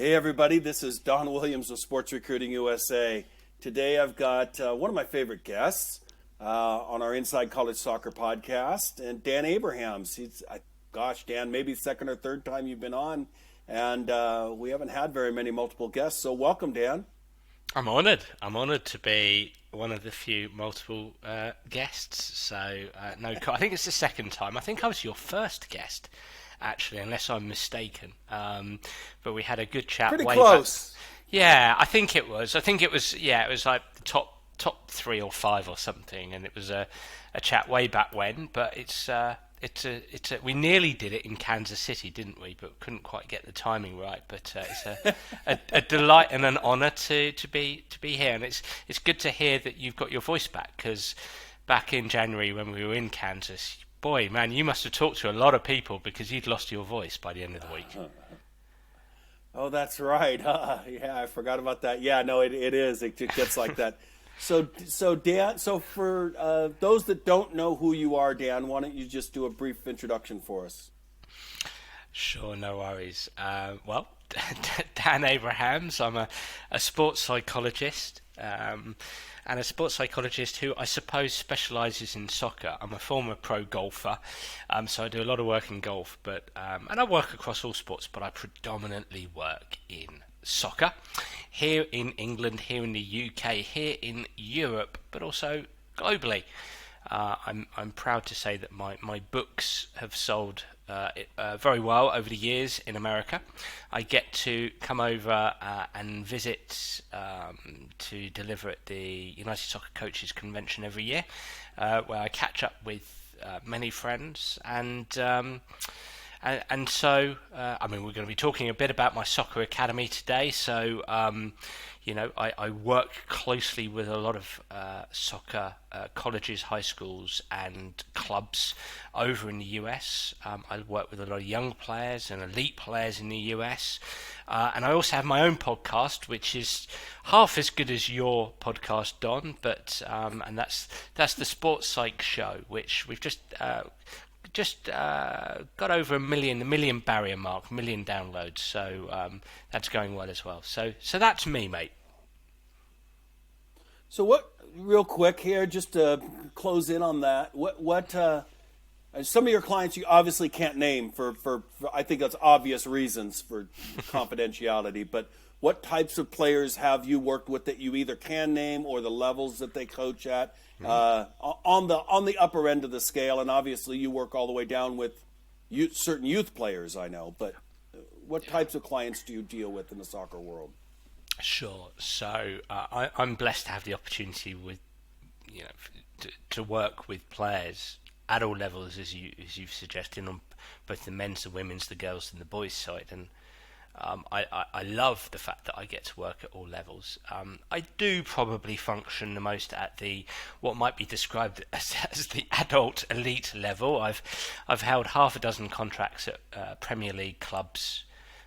Hey everybody, this is Don Williams of Sports Recruiting USA. Today I've got one of my favorite guests on our Inside College Soccer podcast, and Dan Abrahams. Dan, maybe second or third time you've been on, and we haven't had very many multiple guests, so welcome, Dan. I'm honoured. I'm honoured to be one of the few multiple guests. No, I think it's the second time. I think I was your first guest, actually, unless I'm mistaken. But we had a good chat. Pretty way close. Back. Yeah, I think it was. Yeah, it was like the top 3 or 5 or something, and it was a chat way back when. But we nearly did it in Kansas City, didn't we? But couldn't quite get the timing right. But it's a delight and an honour to be here, and it's good to hear that you've got your voice back, because back in January when we were in Kansas, boy, man, you must have talked to a lot of people because you'd lost your voice by the end of the week. Oh, that's right. Yeah, I forgot about that. Yeah, no, it is. It gets like that. So Dan, for those that don't know who you are, Dan, why don't you just do a brief introduction for us? Sure, no worries. Well, Dan Abrahams, I'm a sports psychologist, and a sports psychologist who I suppose specialises in soccer. I'm a former pro golfer, so I do a lot of work in golf, and I work across all sports, but I predominantly work in soccer here in England, here in the UK, here in Europe, but also globally. I'm proud to say that my books have sold very well over the years in America. I get to come over and visit to deliver at the United Soccer Coaches Convention every year, where I catch up with many friends and so, we're going to be talking a bit about my soccer academy today. So, I work closely with a lot of soccer colleges, high schools, and clubs over in the US. I work with a lot of young players and elite players in the US. And I also have my own podcast, which is half as good as your podcast, Don. And that's the Sports Psych Show, which we've just got over the million barrier mark, million downloads, so that's going well as well. So that's me, mate. So what, real quick here, just to close in on that, what some of your clients you obviously can't name for I think that's obvious reasons for confidentiality, but what types of players have you worked with that you either can name, or the levels that they coach at on the upper end of the scale? And obviously you work all the way down with certain youth players, I know, but what types of clients do you deal with in the soccer world? Sure. So I'm blessed to have the opportunity to work with players at all levels, as you've suggested, on both the men's, the women's, the girls, and the boys' side, and I love the fact that I get to work at all levels. I do probably function the most at what might be described as the adult elite level. I've held half a dozen contracts at Premier League clubs,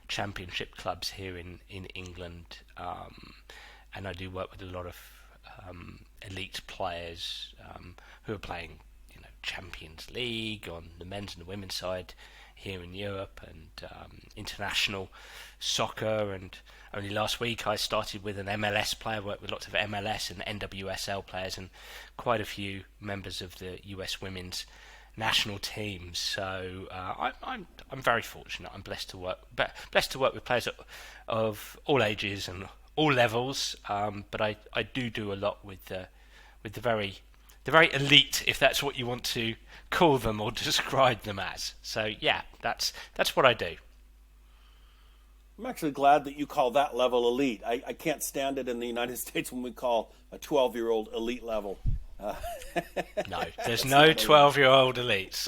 Championship clubs here in England, and I do work with a lot of elite players who are playing, Champions League on the men's and the women's side here in Europe, and international soccer. And only last week I started with an MLS player, worked with lots of MLS and NWSL players, and quite a few members of the US women's national team. So I'm very fortunate. I'm blessed to work with players of all ages and all levels. But I do a lot with the very elite, if that's what you want to call them or describe them as. So yeah, that's what I do. I'm actually glad that you call that level elite. I can't stand it in the United States when we call a 12-year-old elite level. No, there's no 12-year-old elites.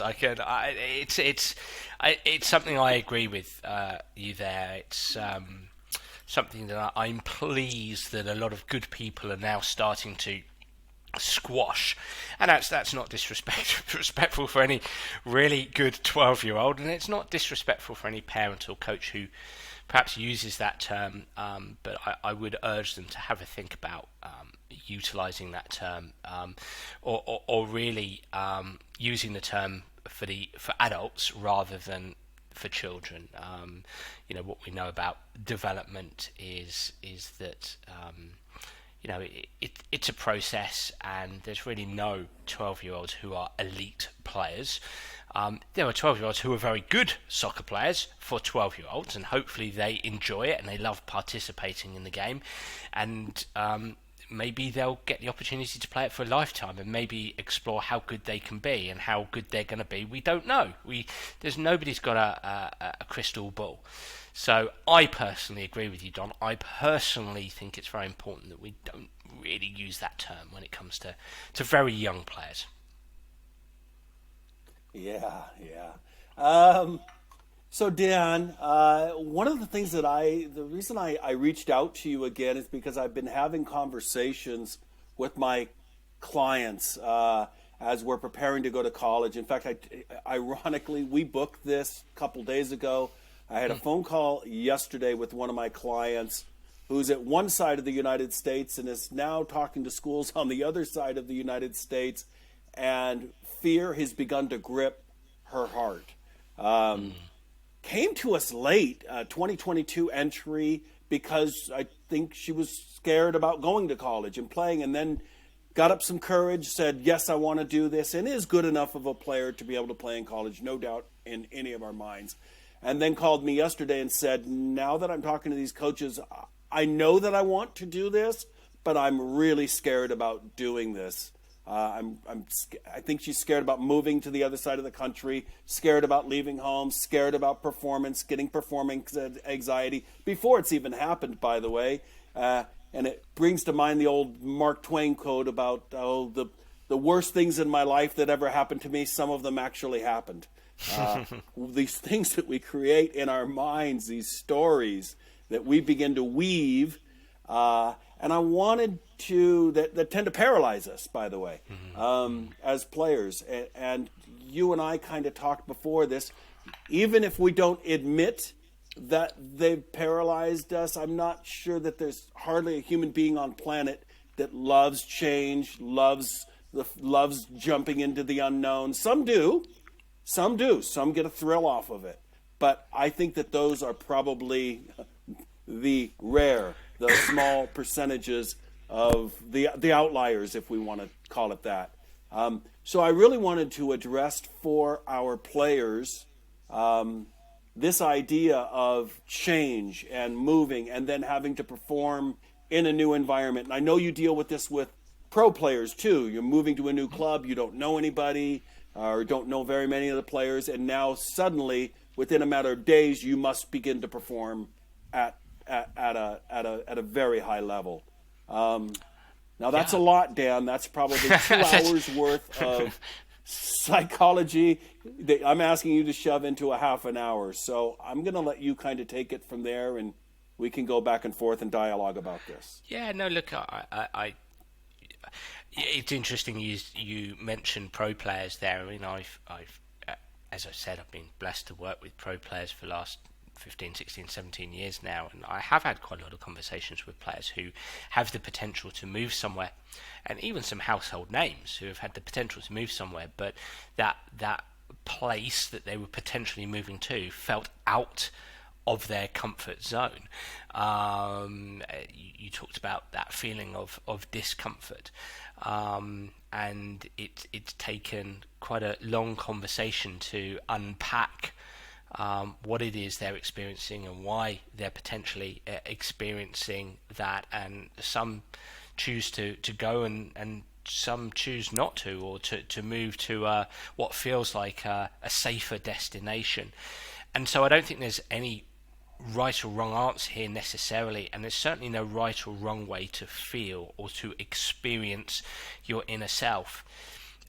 It's something I agree with you there. It's something that I'm pleased that a lot of good people are now starting to squash, and that's not disrespectful for any really good 12-year-old, and it's not disrespectful for any parent or coach who perhaps uses that term, but I would urge them to have a think about utilising that term, or really using the term for adults rather than for children. What we know about development is that it's a process, and there's really no 12-year-olds who are elite players. There are 12-year-olds who are very good soccer players for 12-year-olds, and hopefully they enjoy it and they love participating in the game, and maybe they'll get the opportunity to play it for a lifetime and maybe explore how good they can be and how good they're going to be. We don't know. Nobody's got a crystal ball. So I personally agree with you, Don. I personally think it's very important that we don't really use that term when it comes to very young players. Yeah. So Dan, one of the things the reason I reached out to you again is because I've been having conversations with my clients as we're preparing to go to college. In fact, ironically, we booked this a couple days ago. I had a phone call yesterday with one of my clients who's at one side of the United States and is now talking to schools on the other side of the United States, and fear has begun to grip her heart. Came to us late, 2022 entry, because I think she was scared about going to college and playing, and then got up some courage, said, yes, I want to do this, and is good enough of a player to be able to play in college, no doubt in any of our minds. And then called me yesterday and said, now that I'm talking to these coaches, I know that I want to do this, but I'm really scared about doing this. I think she's scared about moving to the other side of the country, scared about leaving home, scared about performance, getting performance anxiety before it's even happened, by the way. And it brings to mind the old Mark Twain quote about, the worst things in my life that ever happened to me, some of them actually happened. These things that we create in our minds, these stories that we begin to weave, and I wanted to, that tend to paralyze us, by the way, as players. And you and I kind of talked before this, even if we don't admit that they've paralyzed us, I'm not sure that there's hardly a human being on planet that loves change, loves jumping into the unknown. Some do. Some get a thrill off of it. But I think that those are probably the small percentages of the outliers, if we want to call it that. So I really wanted to address for our players this idea of change and moving and then having to perform in a new environment. And I know you deal with this with pro players too. You're moving to a new club, you don't know anybody or don't know very many of the players, and now suddenly, within a matter of days, you must begin to perform at a very high level. Now that's a lot, Dan. That's probably 2 hours worth of psychology that I'm asking you to shove into a half an hour. So I'm going to let you kind of take it from there, and we can go back and forth and dialogue about this. Yeah, no, look, it's interesting you mentioned pro players there. I mean, I've as I said, I've been blessed to work with pro players for the last 15, 16, 17 years now, and I have had quite a lot of conversations with players who have the potential to move somewhere, and even some household names who have had the potential to move somewhere, but that place that they were potentially moving to felt out of their comfort zone. You talked about that feeling of discomfort, and it's taken quite a long conversation to unpack what it is they're experiencing and why they're potentially experiencing that, and some choose to go and some choose not to, or to move to what feels like a safer destination. And so I don't think there's any right or wrong answer here necessarily, and there's certainly no right or wrong way to feel or to experience your inner self.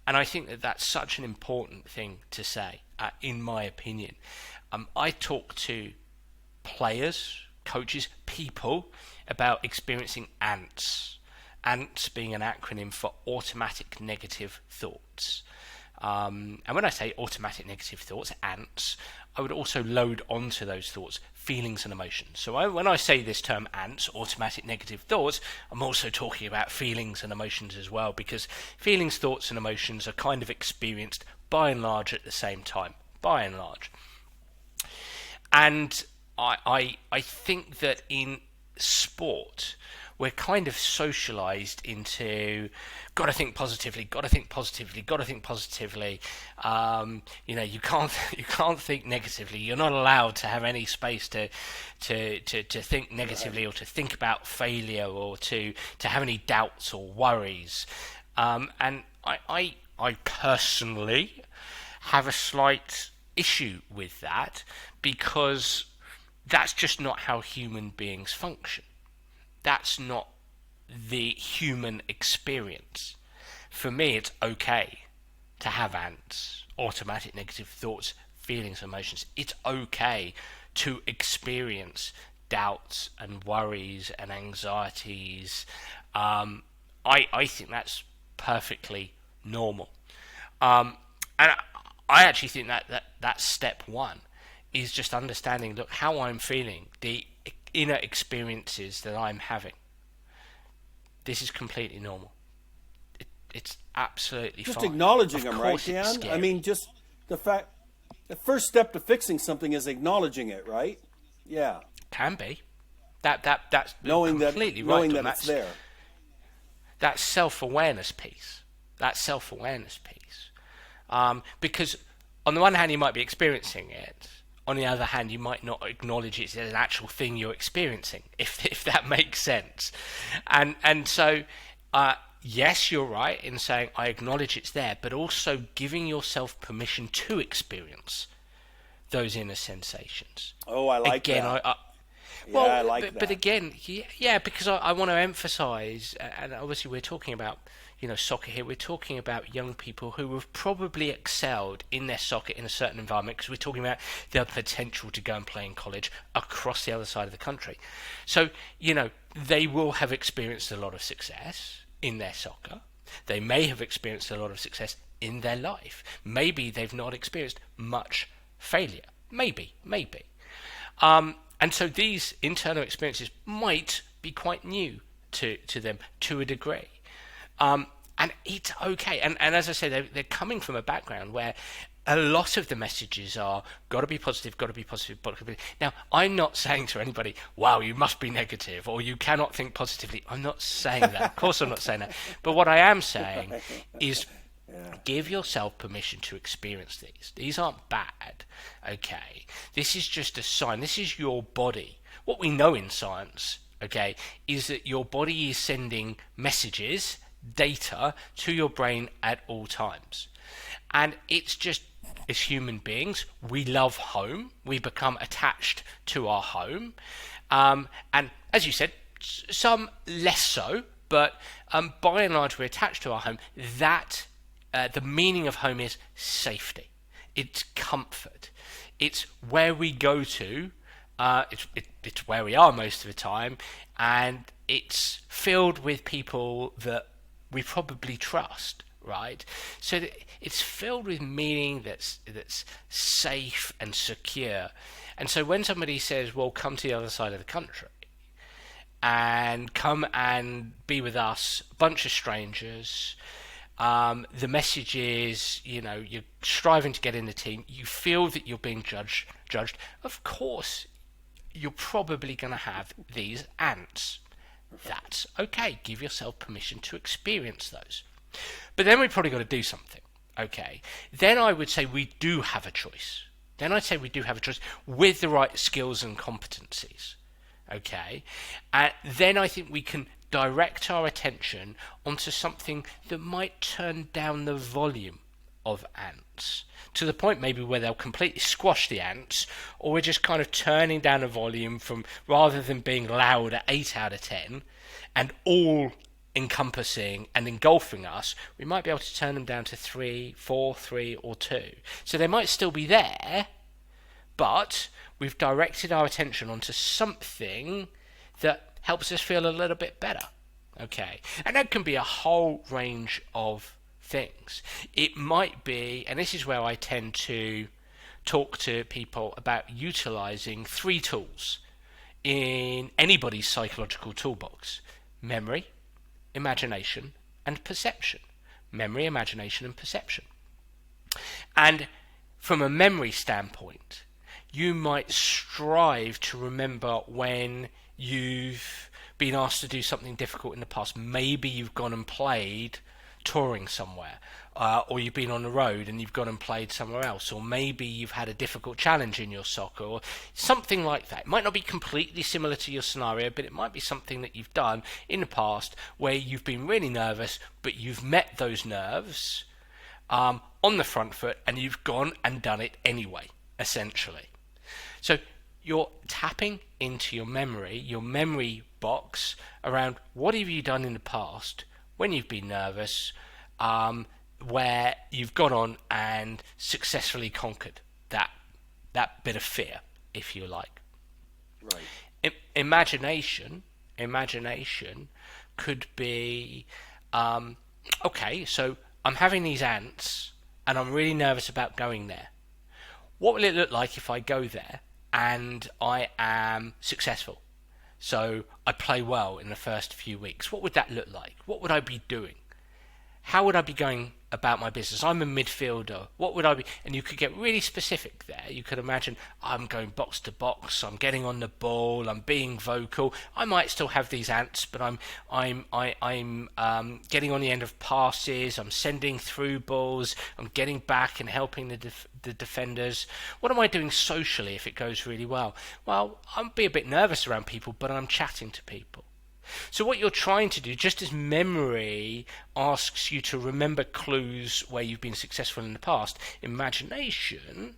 And I think that that's such an important thing to say, in my opinion. I talk to players, coaches, people about experiencing ANTS. ANTS being an acronym for automatic negative thoughts. And when I say automatic negative thoughts, ANTS, I would also load onto those thoughts feelings and emotions. So when I say this term ANTS, automatic negative thoughts, I'm also talking about feelings and emotions as well, because feelings, thoughts and emotions are kind of experienced by and large at the same time, by and large. And I think that in sport, we're kind of socialized into got to think positively, got to think positively, got to think positively. You can't think negatively. You're not allowed to have any space to think negatively, or to think about failure, or to have any doubts or worries. And I personally have a slight issue with that, because that's just not how human beings function. That's not the human experience. For me, it's okay to have ants, automatic negative thoughts, feelings, emotions. It's okay to experience doubts and worries and anxieties. I think that's perfectly normal. And I actually think that's step one, is just understanding, look, how I'm feeling, the inner experiences that I'm having. This is completely normal. It's absolutely just fine. Acknowledging them, right, Of course it's Dan? scary. I mean, just the first step to fixing something is acknowledging it, right? Yeah. Can be. That's Knowing completely that, right. knowing Don. that it's there. That self-awareness piece. Because on the one hand, you might be experiencing it. On the other hand, you might not acknowledge it as an actual thing you're experiencing, if that makes sense. And so, yes, you're right in saying I acknowledge it's there, but also giving yourself permission to experience those inner sensations. Oh, I like Again, that. Well, I like that. but again, yeah, because I want to emphasise, and obviously we're talking about, soccer here. We're talking about young people who have probably excelled in their soccer in a certain environment, because we're talking about their potential to go and play in college across the other side of the country. So, they will have experienced a lot of success in their soccer. They may have experienced a lot of success in their life. Maybe they've not experienced much failure. Maybe. And so these internal experiences might be quite new to them to a degree. And it's okay. And as I say, they're coming from a background where a lot of the messages are got to be positive, got to be positive, got to be. Now, I'm not saying to anybody, wow, you must be negative, or you cannot think positively. I'm not saying that. Of course I'm not saying that. But what I am saying is give yourself permission to experience these. These aren't bad, okay? This is just a sign. This is your body. What we know in science, okay, is that your body is sending messages, data, to your brain at all times. And it's just, as human beings, we love home. We become attached to our home. And as you said, some less so, but by and large, we're attached to our home. That the meaning of home is safety. It's comfort. It's where we go to. It's where we are most of the time, and it's filled with people that we probably trust, right? So that it's filled with meaning that's safe and secure. And so when somebody says, well, come to the other side of the country and come and be with us, a bunch of strangers, the message is, you're striving to get in the team, you feel that you're being judged. Of course, you're probably going to have these ants. That's okay. Give yourself permission to experience those. But then we've probably got to do something. Okay. Then I would say we do have a choice. With the right skills and competencies. Okay. Then I think we can direct our attention onto something that might turn down the volume of ants, to the point maybe where they'll completely squash the ants, or we're just kind of turning down the volume from, rather than being loud at 8 out of 10 and all encompassing and engulfing us, we might be able to turn them down to 3, 4, 3 or 2. So they might still be there, but we've directed our attention onto something that helps us feel a little bit better. Okay, and that can be a whole range of things. It might be, and this is where I tend to talk to people about utilizing 3 tools in anybody's psychological toolbox: memory, imagination, and perception. Memory, imagination, and perception. And from a memory standpoint, you might strive to remember when you've been asked to do something difficult in the past. Maybe you've gone and played touring somewhere, or you've been on the road and you've gone and played somewhere else, or maybe you've had a difficult challenge in your soccer, or something like that. It might not be completely similar to your scenario, but it might be something that you've done in the past where you've been really nervous, but you've met those nerves on the front foot and you've gone and done it anyway, essentially. So you're tapping into your memory box around what have you done in the past when you've been nervous, where you've gone on and successfully conquered that bit of fear, if you like. Right. Imagination could be, okay, so I'm having these ants and I'm really nervous about going there. What will it look like if I go there and I am successful? So I play well in the first few weeks. What would that look like? What would I be doing? How would I be going about my business? I'm a midfielder. What would I be? And you could get really specific there. You could imagine I'm going box to box. I'm getting on the ball. I'm being vocal. I might still have these ants, but I'm getting on the end of passes. I'm sending through balls. I'm getting back and helping the defenders. What am I doing socially if it goes really well? Well, I'll be a bit nervous around people, but I'm chatting to people. So what you're trying to do, just as memory asks you to remember clues where you've been successful in the past, imagination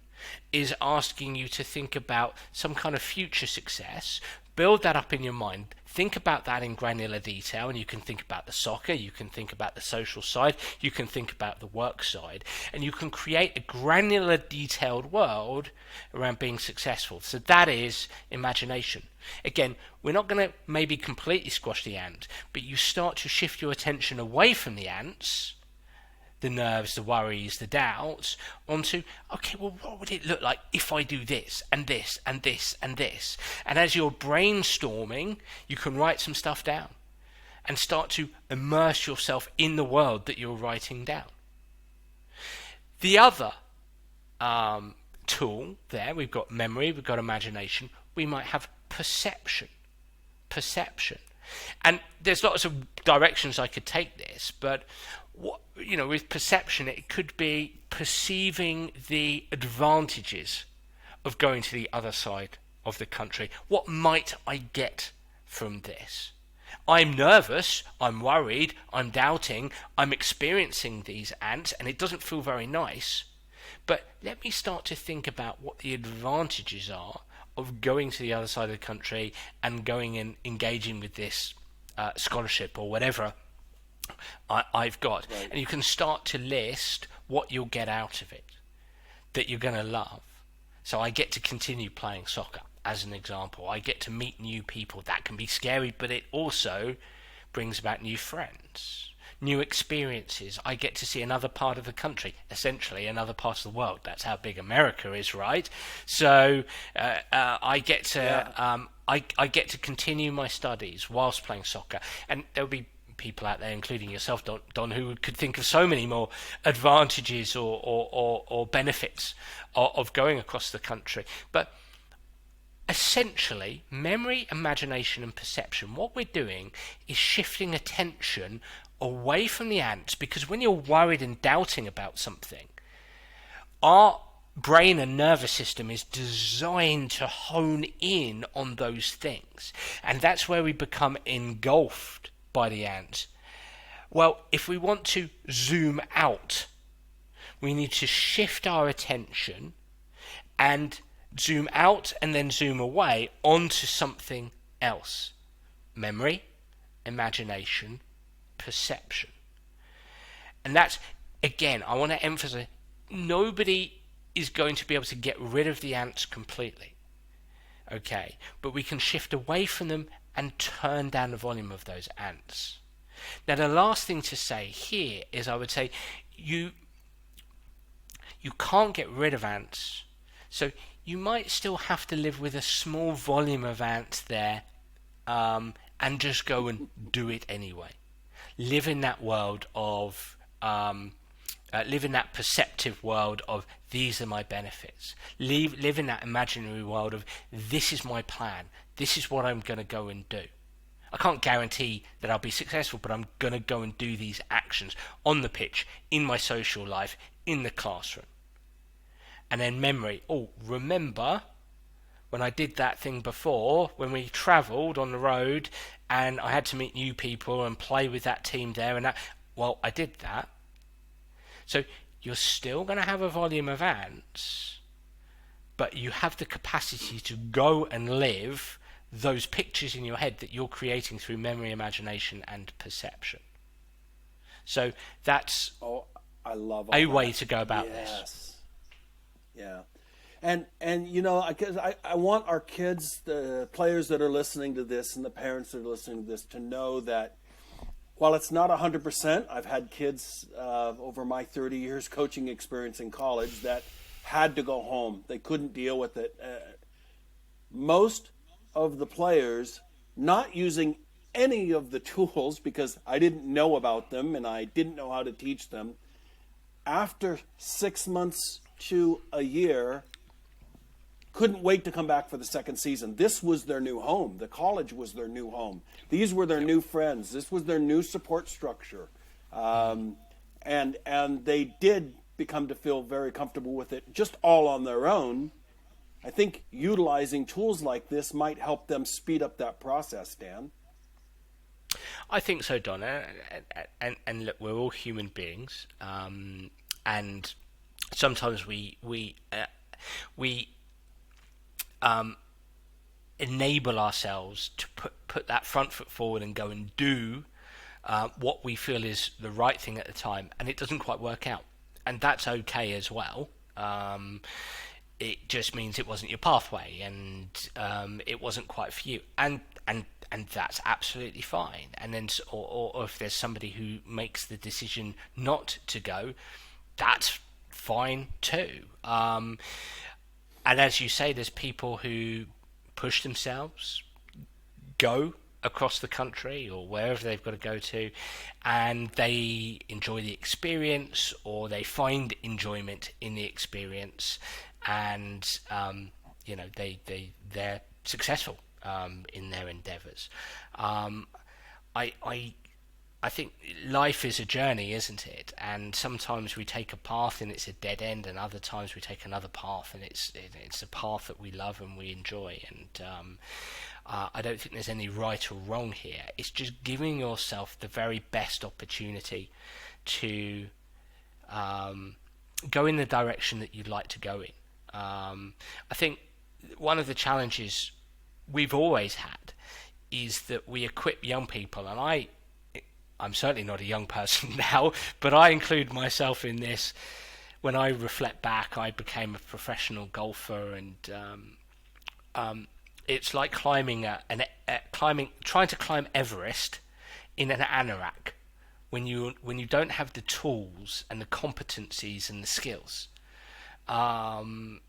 is asking you to think about some kind of future success, build that up in your mind, think about that in granular detail, and you can think about the soccer, you can think about the social side, you can think about the work side, and you can create a granular, detailed world around being successful. So that is imagination. Again, we're not going to maybe completely squash the ant, but you start to shift your attention away from the ants, the nerves, the worries, the doubts, onto, okay, well, what would it look like if I do this, and this, and this, and this? And as you're brainstorming, you can write some stuff down and start to immerse yourself in the world that you're writing down. The other tool there, we've got memory, we've got imagination, we might have perception. And there's lots of directions I could take this, but with perception, it could be perceiving the advantages of going to the other side of the country. What might I get from this? I'm nervous, I'm worried, I'm doubting, I'm experiencing these ants, and it doesn't feel very nice. But let me start to think about what the advantages are of going to the other side of the country and going and engaging with this scholarship or whatever I've got. Right. And you can start to list what you'll get out of it that you're going to love. So I get to continue playing soccer, as an example. I get to meet new people. That can be scary, but it also brings about new friends, new experiences. I get to see another part of the country, essentially another part of the world. That's how big America is, right? So I get to I get to continue my studies whilst playing soccer, and there'll be people out there, including yourself, Don, who could think of so many more advantages or benefits of going across the country. But essentially, memory, imagination, and perception, what we're doing is shifting attention away from the ants, because when you're worried and doubting about something, our brain and nervous system is designed to hone in on those things, and that's where we become engulfed by the ants. Well, if we want to zoom out, we need to shift our attention and zoom out and then zoom away onto something else. Memory, imagination, perception. And that's, again, I want to emphasize, nobody is going to be able to get rid of the ants completely. Okay, but we can shift away from them and turn down the volume of those ants. Now, the last thing to say here is, I would say, you can't get rid of ants, so you might still have to live with a small volume of ants there, and just go and do it anyway. Live in that world of live in that perceptive world of these are my benefits. Live in that imaginary world of this is my plan. This is what I'm going to go and do. I can't guarantee that I'll be successful, but I'm going to go and do these actions on the pitch, in my social life, in the classroom. And then memory. Oh, remember when I did that thing before, when we travelled on the road and I had to meet new people and play with that team there and that. Well, I did that. So you're still going to have a volume of ants, but you have the capacity to go and live those pictures in your head that you're creating through memory, imagination, and perception. So that's I love a way to go about this. Yes. Yeah. And you know, because I want our kids, the players that are listening to this and the parents that are listening to this, to know that while it's not 100%, I've had kids over my 30 years coaching experience in college that had to go home. They couldn't deal with it. Most of the players not using any of the tools because I didn't know about them and I didn't know how to teach them. After 6 months to a year, couldn't wait to come back for the second season. This was their new home. The college was their new home. These were their new friends. This was their new support structure. And they did become to feel very comfortable with it just all on their own. I think utilizing tools like this might help them speed up that process, Dan. I think so, Donna. And look, we're all human beings. And sometimes we enable ourselves to put that front foot forward and go and do what we feel is the right thing at the time, and it doesn't quite work out, and that's okay as well. It just means it wasn't your pathway, and it wasn't quite for you, and that's absolutely fine. And then, or if there's somebody who makes the decision not to go, that's fine too. And as you say, there's people who push themselves, go across the country or wherever they've got to go to, and they enjoy the experience or they find enjoyment in the experience, and they're successful in their endeavours. I think life is a journey, isn't it? And sometimes we take a path and it's a dead end, and other times we take another path and it's a path that we love and we enjoy. And I don't think there's any right or wrong here. It's just giving yourself the very best opportunity to go in the direction that you'd like to go in. I think one of the challenges we've always had is that we equip young people, and I'm certainly not a young person now, but I include myself in this. When I reflect back, I became a professional golfer, and it's like trying to climb Everest in an anorak when you don't have the tools and the competencies and the skills around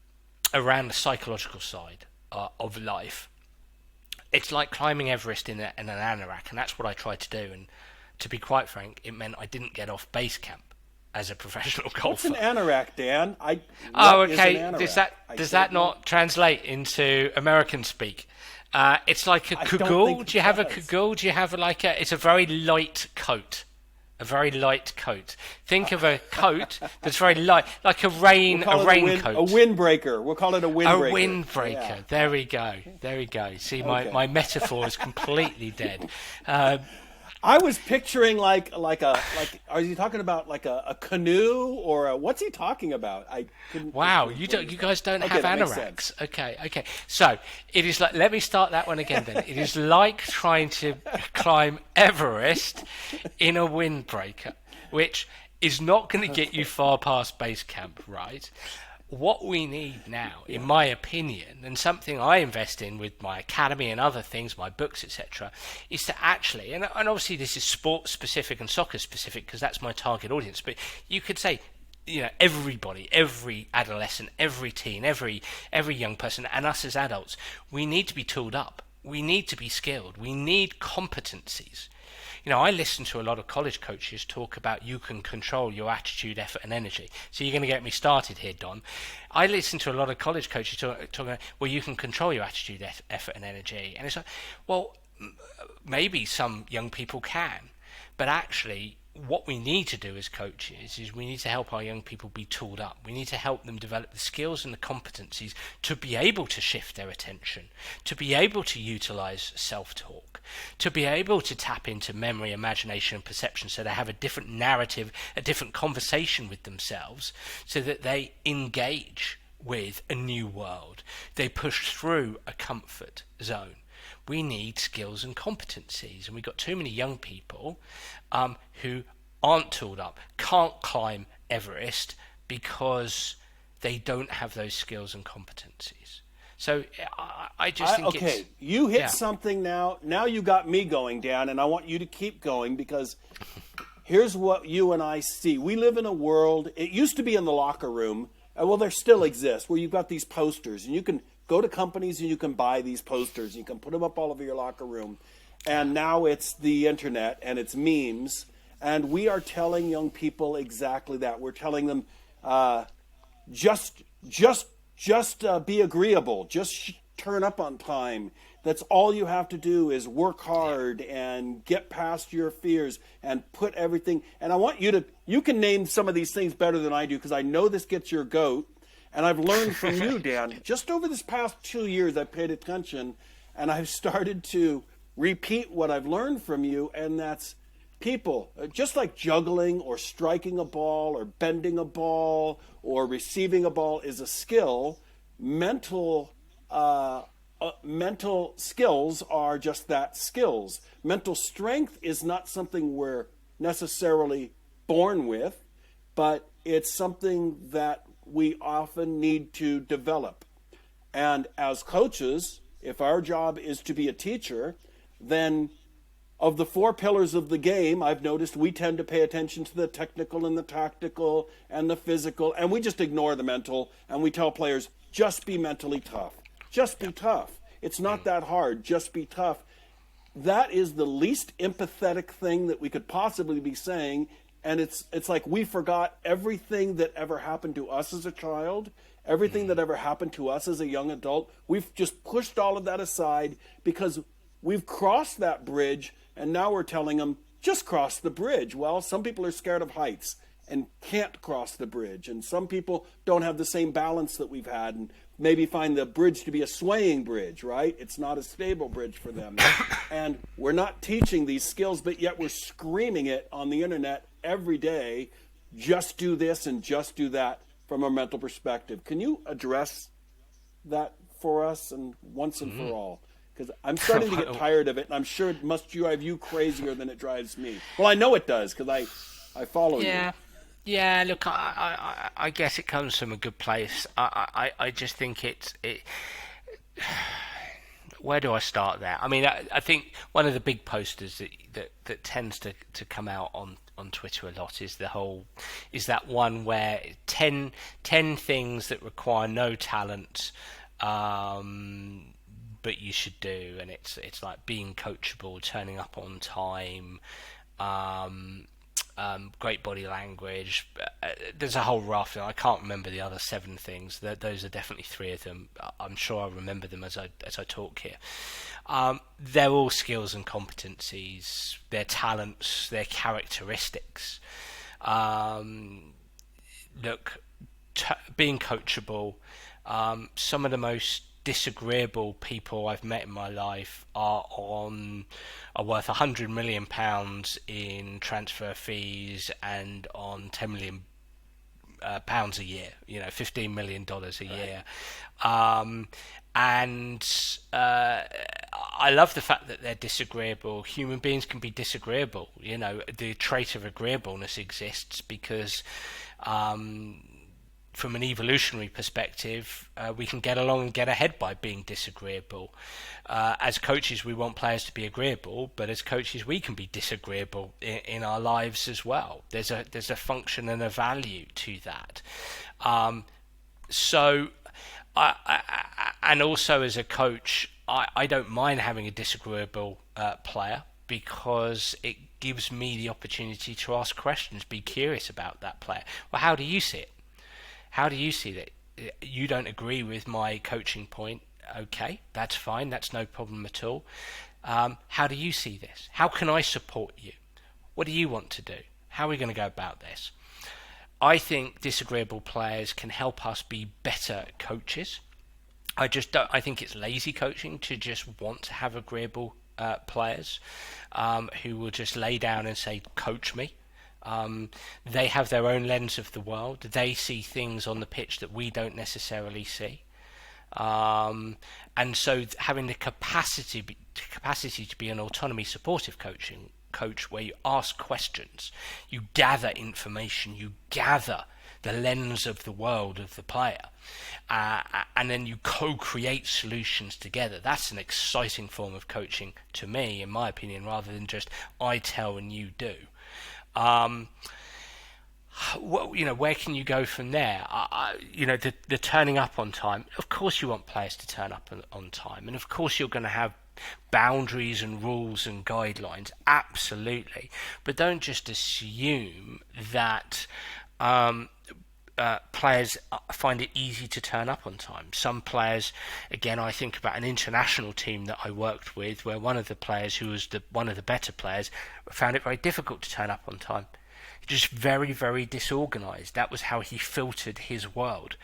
the psychological side of life. It's like climbing Everest in an anorak, and that's what I tried to do. And to be quite frank, it meant I didn't get off base camp as a professional golfer. What's an anorak, Dan? Okay. Does that not translate into American speak? It's like a cagoule. Do you have a cagoule? Do you have it's a very light coat. A very light coat. Think of a coat that's very light, like a raincoat. A windbreaker. We'll call it a windbreaker. A windbreaker. Yeah. There we go. See, my metaphor is completely dead. I was picturing like are you talking about like a canoe or what's he talking about? Wow, you guys don't have anoraks. Okay. So it is like, let me start that one again then. It is like trying to climb Everest in a windbreaker, which is not going to get you far past base camp, right? What we need now, in my opinion, and something I invest in with my academy and other things, my books, etc., is to actually, and obviously this is sport specific and soccer specific because that's my target audience, but you could say, everybody, every adolescent, every teen, every young person, and us as adults, we need to be tooled up. We need to be skilled. We need competencies. I listen to a lot of college coaches talk about you can control your attitude, effort, and energy. So you're going to get me started here, Don. I listen to a lot of college coaches talking about, well, you can control your attitude, effort, and energy. And it's like, well, maybe some young people can, but actually what we need to do as coaches is we need to help our young people be tooled up. We need to help them develop the skills and the competencies to be able to shift their attention, to be able to utilize self-talk, to be able to tap into memory, imagination, and perception, so they have a different narrative, a different conversation with themselves, so that they engage with a new world. They push through a comfort zone. We need skills and competencies, and we've got too many young people who aren't tooled up, can't climb Everest because they don't have those skills and competencies. So I just think okay, you hit something now. Now you got me going, Dan, and I want you to keep going, because here's what you and I see. We live in a world, it used to be in the locker room, well, there still exists, where you've got these posters, and you can go to companies and you can buy these posters, and you can put them up all over your locker room. And now it's the internet and it's memes. And we are telling young people exactly that. We're telling them, just be agreeable. Just turn up on time. That's all you have to do, is work hard and get past your fears and put everything. And I want you can name some of these things better than I do, because I know this gets your goat. And I've learned from you, Dan. Just over this past 2 years, I've paid attention, and I've started to repeat what I've learned from you, and that's people, just like juggling or striking a ball or bending a ball or receiving a ball is a skill, mental skills are just that, skills. Mental strength is not something we're necessarily born with, but it's something that we often need to develop. And as coaches, if our job is to be a teacher, then of the 4 pillars of the game, I've noticed we tend to pay attention to the technical and the tactical and the physical, and we just ignore the mental, and we tell players, just be mentally tough. Just be tough. It's not that hard. Just be tough. That is the least empathetic thing that we could possibly be saying. And it's like we forgot everything that ever happened to us as a child, everything that ever happened to us as a young adult. We've just pushed all of that aside because we've crossed that bridge, and now we're telling them, just cross the bridge. Well, some people are scared of heights and can't cross the bridge, and some people don't have the same balance that we've had and maybe find the bridge to be a swaying bridge, right? It's not a stable bridge for them. And we're not teaching these skills, but yet we're screaming it on the internet every day, just do this and just do that from a mental perspective. Can you address that for us and once and for all? Because I'm starting to get tired of it, and I'm sure it must drive you crazier than it drives me. Well, I know it does, because I follow you. Yeah, look, I guess it comes from a good place. I just think it. Where do I start there? I mean, I think one of the big posters that tends to come out on Twitter a lot is that one where 10 things that require no talent, but you should do, and it's like being coachable, turning up on time, great body language. There's a whole raft. I can't remember the other 7 things. Those are definitely 3 of them. I'm sure I'll remember them as I talk here. They're all skills and competencies. They're talents. They're characteristics. Look, being coachable. Some of the most disagreeable people I've met in my life are worth £100 million in transfer fees and on £10 million pounds a year, $15 million a year. And I love the fact that they're disagreeable. Human beings can be disagreeable. The trait of agreeableness exists because from an evolutionary perspective, we can get along and get ahead by being disagreeable. As coaches, we want players to be agreeable, but as coaches, we can be disagreeable in our lives as well. There's a function and a value to that. And also as a coach, I don't mind having a disagreeable player. because it gives me the opportunity to ask questions, be curious about that player. Well, how do you see it? How do you see that? You don't agree with my coaching point. Okay, that's fine. That's no problem at all. How do you see this? How can I support you? What do you want to do? How are we going to go about this? I think disagreeable players can help us be better coaches. I think it's lazy coaching to just want to have agreeable players who will just lay down and say, coach me. They have their own lens of the world. They see things on the pitch that we don't necessarily see. And so having the capacity to be an autonomy supportive coach where you ask questions, you gather information, you gather the lens of the world of the player, and then you co-create solutions together. That's an exciting form of coaching to me, in my opinion, rather than just I tell and you do. Where can you go from there? The turning up on time. Of course you want players to turn up on time, and of course you're going to have boundaries and rules and guidelines, absolutely. But don't just assume that players find it easy to turn up on time. Some players, again, I think about an international team that I worked with, where one of the players, who was one of the better players, found it very difficult to turn up on time. Just very, very disorganized. That was how he filtered his world.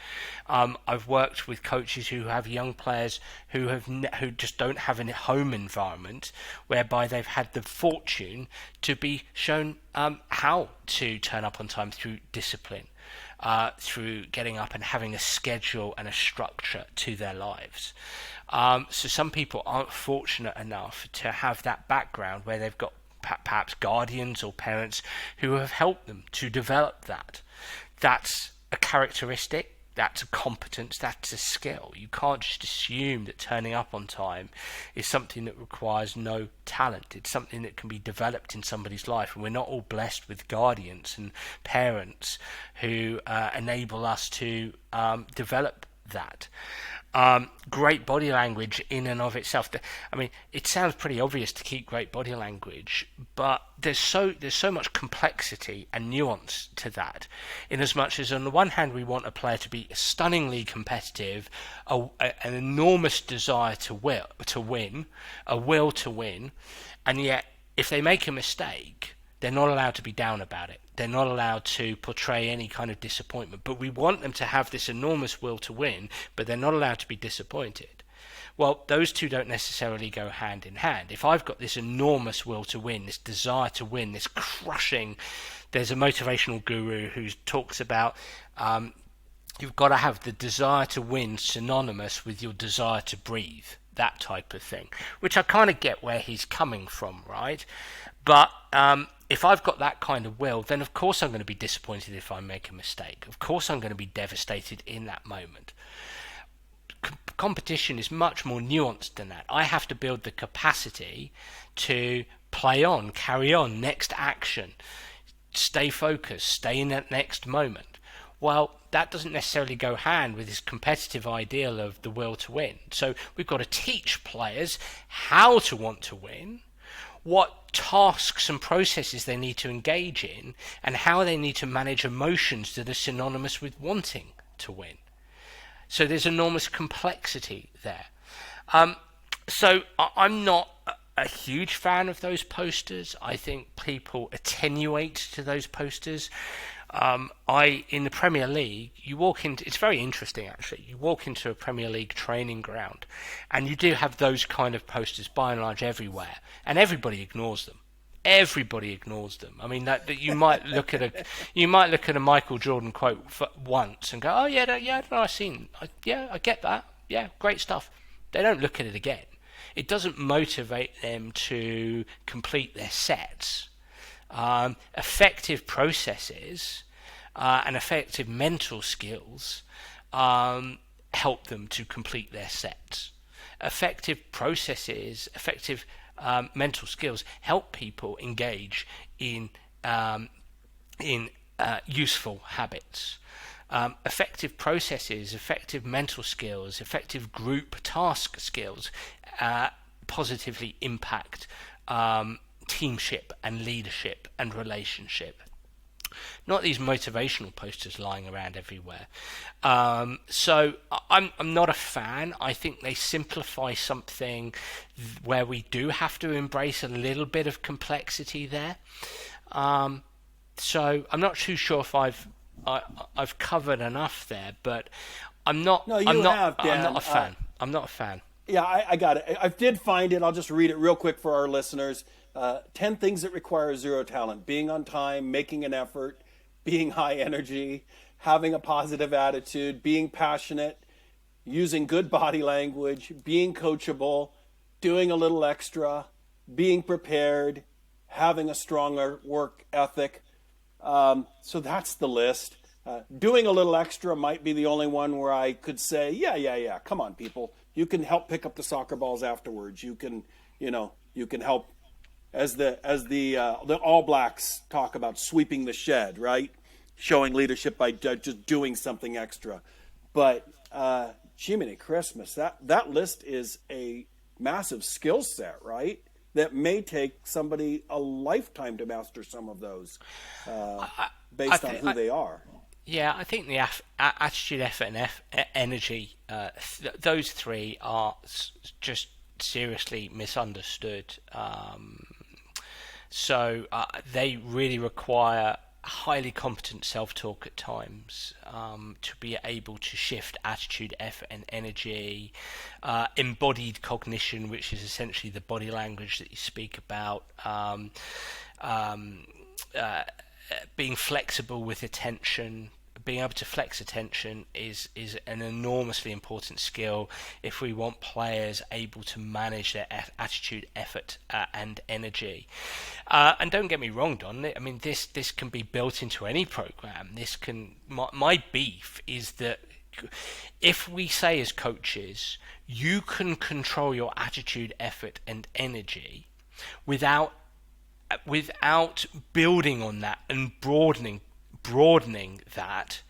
I've worked with coaches who have young players who just don't have a home environment, whereby they've had the fortune to be shown how to turn up on time through discipline, through getting up and having a schedule and a structure to their lives. So some people aren't fortunate enough to have that background where they've got perhaps guardians or parents who have helped them to develop that. That's a characteristic, that's a competence, that's a skill. You can't just assume that turning up on time is something that requires no talent. It's something that can be developed in somebody's life, and we're not all blessed with guardians and parents who enable us to develop that. Great body language in and of itself. I mean, it sounds pretty obvious to keep great body language, but there's so much complexity and nuance to that. In as much as on the one hand we want a player to be stunningly competitive, an enormous desire to win, a will to win, and yet if they make a mistake, they're not allowed to be down about it. They're not allowed to portray any kind of disappointment. But we want them to have this enormous will to win, but they're not allowed to be disappointed. Well, those two don't necessarily go hand in hand. If I've got this enormous will to win, this desire to win, this crushing... There's a motivational guru who talks about you've got to have the desire to win synonymous with your desire to breathe, that type of thing, which I kind of get where he's coming from, right? But if I've got that kind of will, then of course I'm going to be disappointed if I make a mistake. Of course I'm going to be devastated in that moment. Competition is much more nuanced than that. I have to build the capacity to play on, carry on, next action, stay focused, stay in that next moment. Well, that doesn't necessarily go hand with this competitive ideal of the will to win. So we've got to teach players how to want to win, what tasks and processes they need to engage in, and how they need to manage emotions that are synonymous with wanting to win. So there's enormous complexity there. So I'm not a huge fan of those posters. I think people attenuate to those posters. In the Premier League, you walk into, it's very interesting actually, you walk into a Premier League training ground and you do have those kind of posters by and large everywhere, and everybody ignores them. Everybody ignores them. I mean, that you might look at a Michael Jordan quote once and go, oh yeah, I get that, yeah, great stuff. They don't look at it again. It doesn't motivate them to complete their sets. Effective processes and effective mental skills help them to complete their sets. Effective processes, effective mental skills help people engage in useful habits. Effective processes, effective mental skills, effective group task skills positively impact teamship and leadership and relationship. Not these motivational posters lying around everywhere. So I'm not a fan. I think they simplify something where we do have to embrace a little bit of complexity there. So I'm not too sure if I've covered enough there, but I'm not. No, you I'm not, have, Dan. I'm not a fan. I'm not a fan. Yeah, I got it. I did find it. I'll just read it real quick for our listeners. 10 things that require zero talent: being on time, making an effort, being high energy, having a positive attitude, being passionate, using good body language, being coachable, doing a little extra, being prepared, having a stronger work ethic. So that's the list. Doing a little extra might be the only one where I could say, yeah. Come on, people. You can help pick up the soccer balls afterwards. You can help as the All Blacks talk about sweeping the shed, right? Showing leadership by just doing something extra. But Jiminy Christmas, that list is a massive skill set, right? That may take somebody a lifetime to master some of those, based on who they are. Yeah, I think the attitude, effort, and energy, those three are just seriously misunderstood. So they really require highly competent self-talk at times, to be able to shift attitude, effort, and energy. Embodied cognition, which is essentially the body language that you speak about. Being flexible with attention. Being able to flex attention is an enormously important skill if we want players able to manage their attitude, effort, and energy. And don't get me wrong, Don. I mean, this can be built into any program. My beef is that if we say as coaches, you can control your attitude, effort, and energy without building on that and broadening that,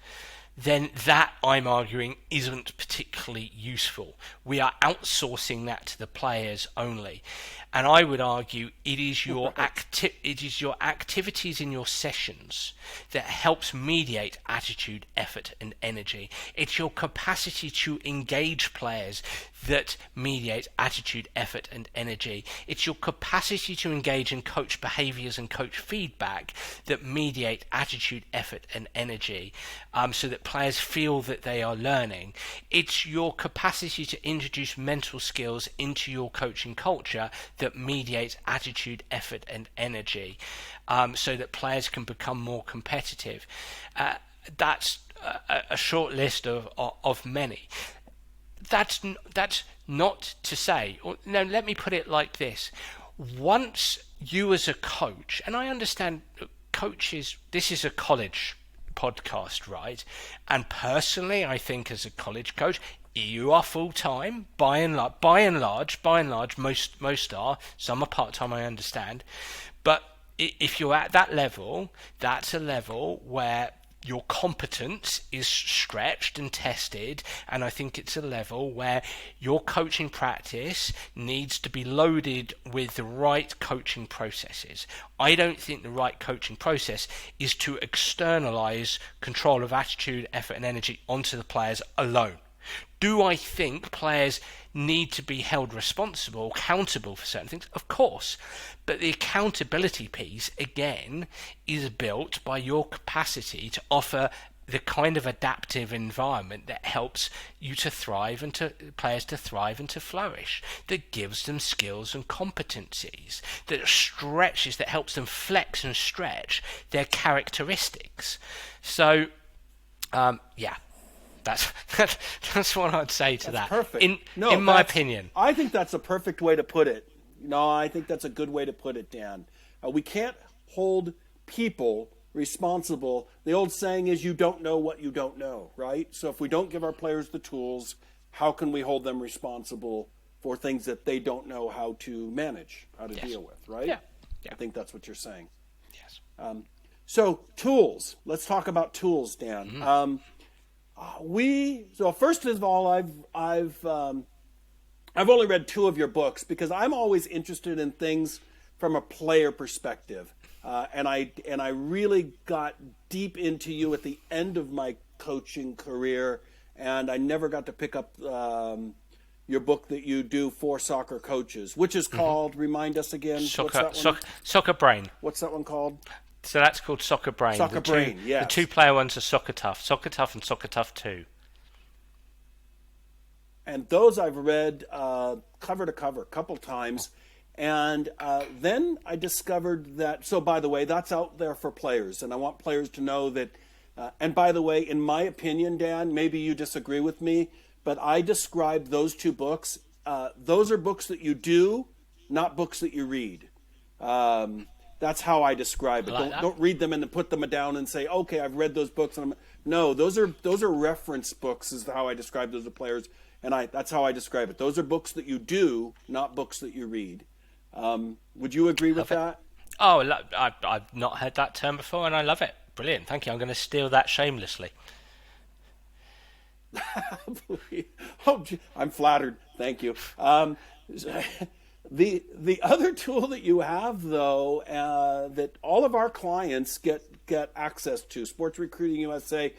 then that, I'm arguing, isn't particularly useful. We are outsourcing that to the players only. And I would argue it is your activities in your sessions that helps mediate attitude, effort, and energy. It's your capacity to engage players that mediate attitude, effort, and energy. It's your capacity to engage in coach behaviors and coach feedback that mediate attitude, effort, and energy, so that players feel that they are learning. It's your capacity to introduce mental skills into your coaching culture that mediates attitude, effort, and energy, so that players can become more competitive. That's a short list of many. That's not to say, or no, let me put it like this. Once you as a coach, and I understand coaches, this is a college podcast, right? And personally, I think as a college coach, you are full-time, by and large, most are, some are part-time, I understand. But if you're at that level, that's a level where your competence is stretched and tested, and I think it's a level where your coaching practice needs to be loaded with the right coaching processes. I don't think the right coaching process is to externalize control of attitude, effort, and energy onto the players alone. Do I think players need to be held responsible, accountable for certain things? Of course. But the accountability piece, again, is built by your capacity to offer the kind of adaptive environment that helps you to thrive and to players to thrive and to flourish, that gives them skills and competencies, that stretches, that helps them flex and stretch their characteristics. So, yeah. That's what I'd say to that. Perfect. In my opinion. I think that's a perfect way to put it. No, I think that's a good way to put it, Dan. We can't hold people responsible. The old saying is, you don't know what you don't know, right? So if we don't give our players the tools, how can we hold them responsible for things that they don't know how to manage, how to deal with, right? Yeah. I think that's what you're saying. Yes. So tools. Let's talk about tools, Dan. Mm-hmm. So first of all, I've only read 2 of your books because I'm always interested in things from a player perspective. And I really got deep into you at the end of my coaching career, and I never got to pick up your book that you do for soccer coaches, which is called, remind us again, Soccer Brain. What's that one called? So that's called Soccer Brain. Soccer Brain, yes. The 2-player ones are Soccer Tough and Soccer Tough 2. And those I've read cover to cover a couple times. And then I discovered that, so by the way, that's out there for players. And I want players to know that, and by the way, in my opinion, Dan, maybe you disagree with me, but I describe those two books. Those are books that you do, not books that you read. That's how I describe it. Don't read them and then put them down and say, okay, I've read those books. No, those are reference books is how I describe those to players. And that's how I describe it. Those are books that you do, not books that you read. Would you agree with that? Oh, I've not heard that term before, and I love it. Brilliant, thank you. I'm going to steal that shamelessly. Oh, I'm flattered. Thank you. The other tool that you have, though, that all of our clients get access to, Sports Recruiting USA,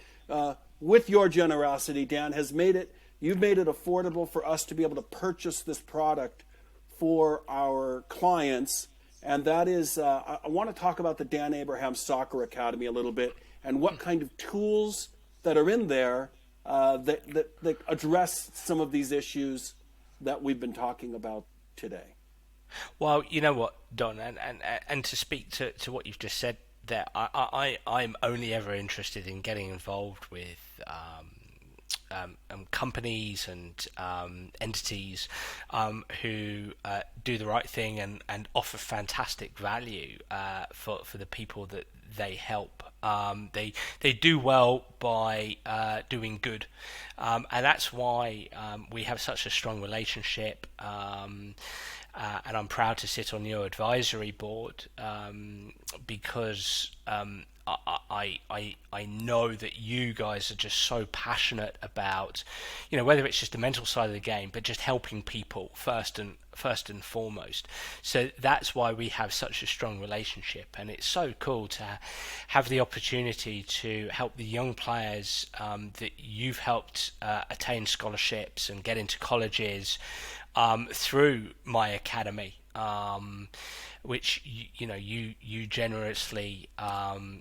with your generosity, Dan, you've made it affordable for us to be able to purchase this product for our clients, and that is, I want to talk about the Dan Abraham Soccer Academy a little bit, and what kind of tools that are in there that address some of these issues that we've been talking about today. Well, you know what, Don, and to speak to what you've just said there, I'm only ever interested in getting involved with companies and entities who do the right thing and offer fantastic value for the people that they help. They do well by doing good, and that's why we have such a strong relationship. And I'm proud to sit on your advisory board because I know that you guys are just so passionate about, whether it's just the mental side of the game, but just helping people first and foremost. So that's why we have such a strong relationship, and it's so cool to have the opportunity to help the young players that you've helped attain scholarships and get into colleges through my academy. Which you generously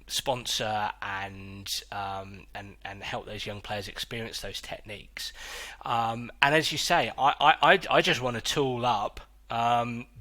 sponsor and help those young players experience those techniques. And as you say, I just want to tool up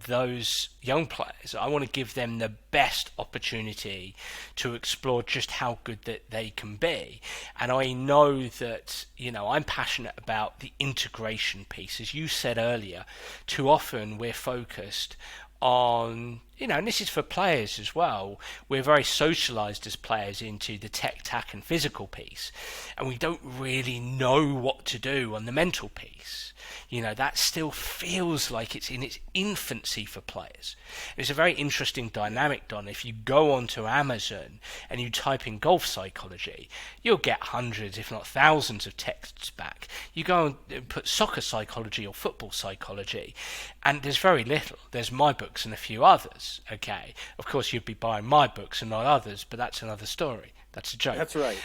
those young players. I want to give them the best opportunity to explore just how good that they can be. And I know that, I'm passionate about the integration piece. As you said earlier, too often we're focused on, and this is for players as well, we're very socialized as players into the tech, tack and physical piece, and we don't really know what to do on the mental piece. That still feels like it's in its infancy for players. It's a very interesting dynamic, Don. If you go onto Amazon and you type in golf psychology, you'll get hundreds, if not thousands, of texts back. You go and put soccer psychology or football psychology, and there's very little. There's my books and a few others, okay? Of course, you'd be buying my books and not others, but that's another story. That's a joke. That's right.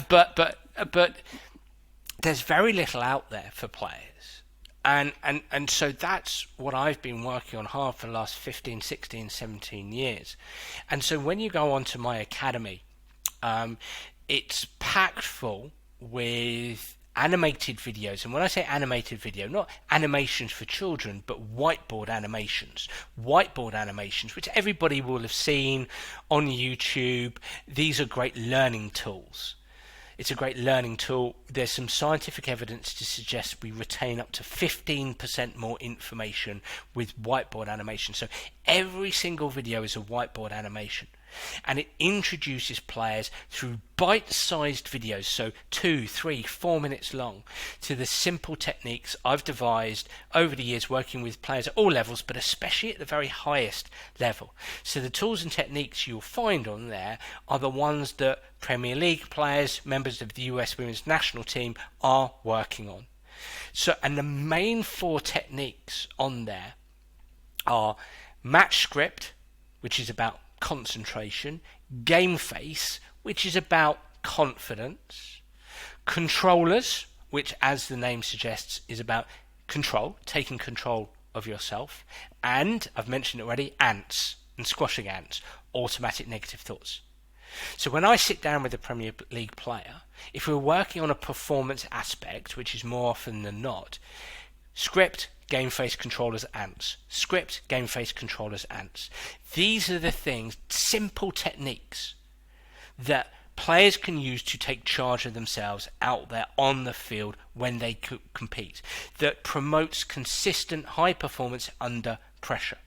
But there's very little out there for players. And so that's what I've been working on hard for the last 15, 16, 17 years. And so when you go onto my academy, it's packed full with animated videos. And when I say animated video, not animations for children, but whiteboard animations. Whiteboard animations, which everybody will have seen on YouTube. These are great learning tools. It's a great learning tool. There's some scientific evidence to suggest we retain up to 15% more information with whiteboard animation. So every single video is a whiteboard animation. And it introduces players through bite-sized videos, so 2, 3, 4 minutes long, to the simple techniques I've devised over the years working with players at all levels, but especially at the very highest level. So the tools and techniques you'll find on there are the ones that Premier League players, members of the US Women's National Team are working on. So, and the main 4 techniques on there are match script, which is about concentration, game face, which is about confidence, controllers, which, as the name suggests, is about control, taking control of yourself, and, I've mentioned it already, ants and squashing ants, automatic negative thoughts. So when I sit down with a Premier League player, if we're working on a performance aspect, which is more often than not, script, game face, controllers, ants. Script, game face, controllers, ants. These are the things, simple techniques that players can use to take charge of themselves out there on the field when they compete, that promotes consistent high performance under pressure.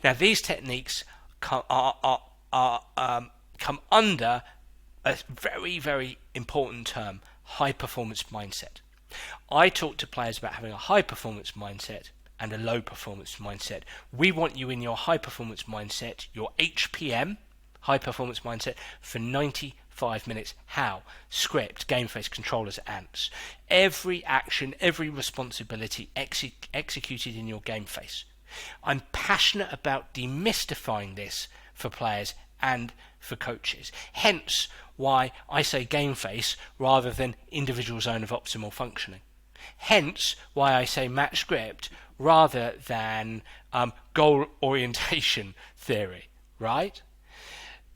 Now, these techniques come under a very, very important term, high performance mindset. I talk to players about having a high performance mindset and a low performance mindset. We want you in your high performance mindset, your HPM, high performance mindset, for 95 minutes. How? Script, game face, controllers, ants. Every action, every responsibility executed in your game face. I'm passionate about demystifying this for players and for coaches. Hence why I say game face rather than individual zone of optimal functioning. Hence why I say match script rather than goal orientation theory, right?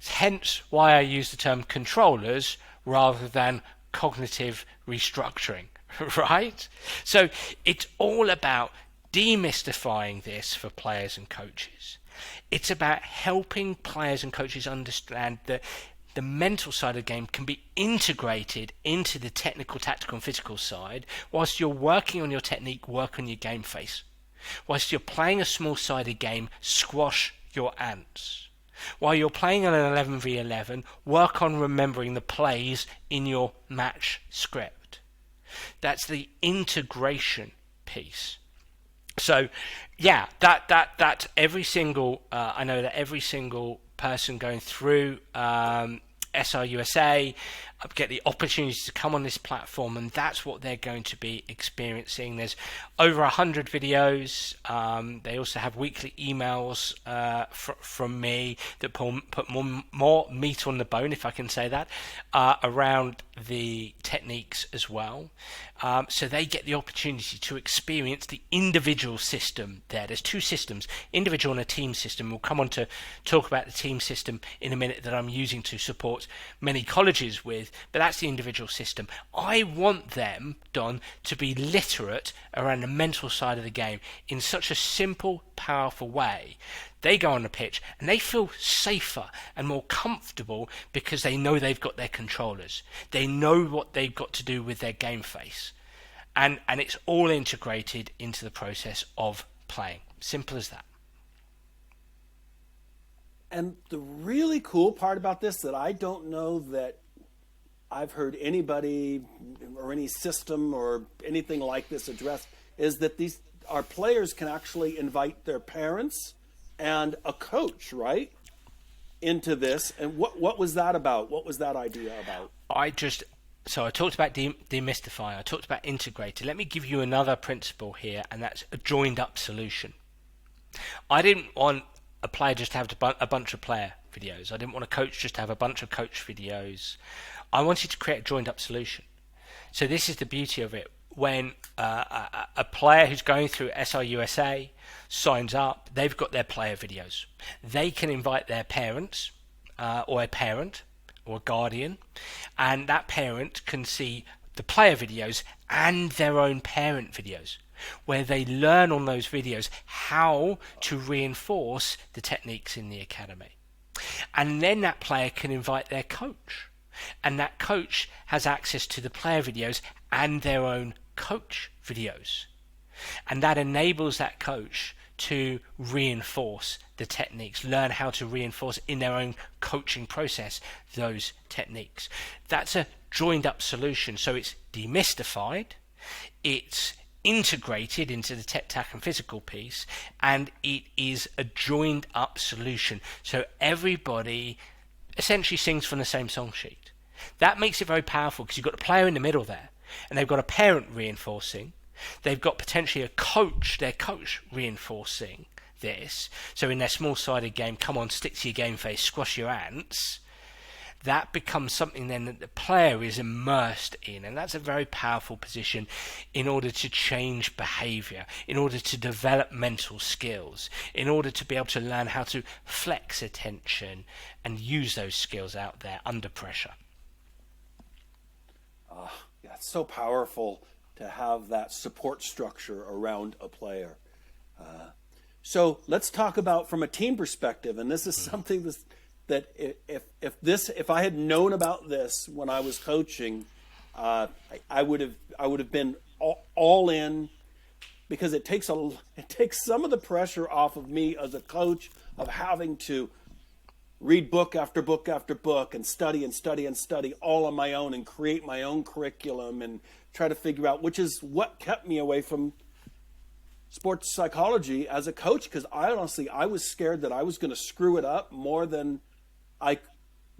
Hence why I use the term controllers rather than cognitive restructuring, right? So it's all about demystifying this for players and coaches. It's about helping players and coaches understand that the mental side of the game can be integrated into the technical, tactical and physical side. Whilst you're working on your technique, work on your game face. Whilst you're playing a small-sided game, squash your ants. While you're playing on an 11v11, work on remembering the plays in your match script. That's the integration piece. So, yeah, that every single, I know that every single person going through SRUSA get the opportunity to come on this platform, and that's what they're going to be experiencing. There's over 100 videos. They also have weekly emails from me that put more meat on the bone, if I can say that, around the techniques as well. So they get the opportunity to experience the individual system there. There's two systems, individual and a team system. We'll come on to talk about the team system in a minute that I'm using to support many colleges with, but that's the individual system. I want them, Don, to be literate around the mental side of the game in such a simple, powerful way. They go on the pitch and they feel safer and more comfortable because they know they've got their controllers. They know what they've got to do with their game face. And it's all integrated into the process of playing. Simple as that. And the really cool part about this that I don't know that I've heard anybody or any system or anything like this addressed is that our players can actually invite their parents and a coach, right, into this. And what was that about? What was that idea about? So I talked about demystifying. I talked about integrated. Let me give you another principle here, and that's a joined up solution. I didn't want a player just to have a bunch of player videos. I didn't want a coach just to have a bunch of coach videos. I wanted to create a joined up solution. So this is the beauty of it. When a player who's going through SRUSA signs up, they've got their player videos. They can invite their parents or a parent or a guardian, and that parent can see the player videos and their own parent videos, where they learn on those videos how to reinforce the techniques in the academy. And then that player can invite their coach, and that coach has access to the player videos and their own coach videos. And that enables that coach to reinforce the techniques, learn how to reinforce in their own coaching process those techniques. That's a joined up solution. So it's demystified, it's integrated into the tech, tac and physical piece, and it is a joined up solution. So everybody essentially sings from the same song sheet. That makes it very powerful because you've got a player in the middle there, and they've got a parent reinforcing. They've got potentially a coach, their coach reinforcing this. So in their small-sided game, come on, stick to your game face, squash your ants. That becomes something then that the player is immersed in, and that's a very powerful position in order to change behavior, in order to develop mental skills, in order to be able to learn how to flex attention and use those skills out there under pressure. Yeah, it's so powerful to have that support structure around a player. So let's talk about from a team perspective, and this is something that if I had known about this when I was coaching, I would have been all in, because it takes some of the pressure off of me as a coach of having to read book after book after book and study and study and study all on my own and create my own curriculum and try to figure out, which is what kept me away from sports psychology as a coach, because I was scared that I was going to screw it up more than I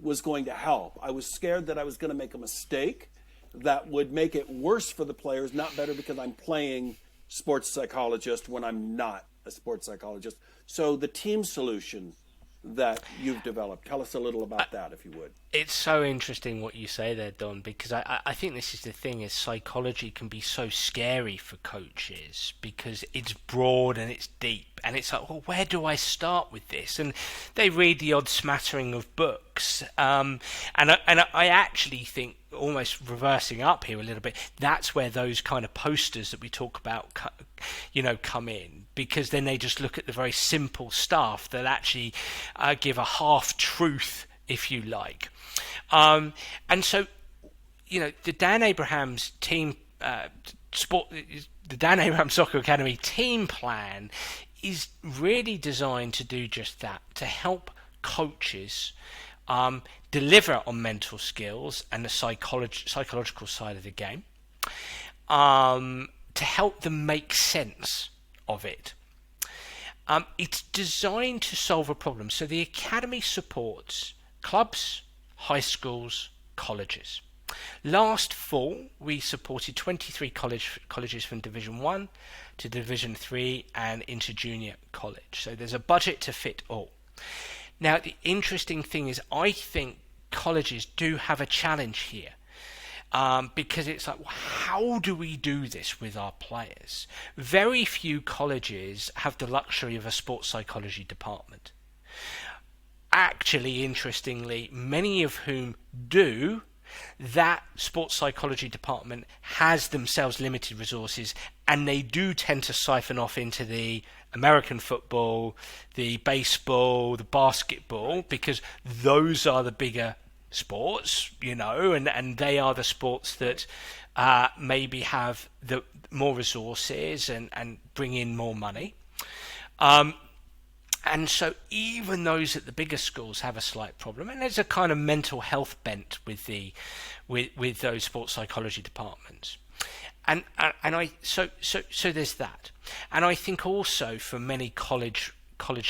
was going to help. I was scared that I was going to make a mistake that would make it worse for the players, not better, because I'm playing sports psychologist when I'm not a sports psychologist. So the team solution that you've developed, tell us a little about that, if you would. It's so interesting what you say there, Don, because I think this is the thing, is psychology can be so scary for coaches because it's broad and it's deep, and it's like, well, where do I start with this? And they read the odd smattering of books, and I actually think, almost reversing up here a little bit, that's where those kind of posters that we talk about come in, because then they just look at the very simple stuff that actually give a half truth, if you like. And so, the Dan Abrahams team the Dan Abrahams Soccer Academy team plan is really designed to do just that, to help coaches deliver on mental skills and the psychological side of the game, to help them make sense of it. It's designed to solve a problem. So the Academy supports clubs, high schools, colleges. Last fall, we supported 23 colleges from Division 1 to Division 3 and into junior college. So there's a budget to fit all. Now, the interesting thing is, I think colleges do have a challenge here, because it's like, well, how do we do this with our players? Very few colleges have the luxury of a sports psychology department. Actually, interestingly, many of whom do, that sports psychology department has themselves limited resources, and they do tend to siphon off into the American football, the baseball, the basketball, because those are the bigger sports, and they are the sports that maybe have the more resources and bring in more money. And so even those at the bigger schools have a slight problem, and there's a kind of mental health bent with those sports psychology departments. So there's that. And I think also for many college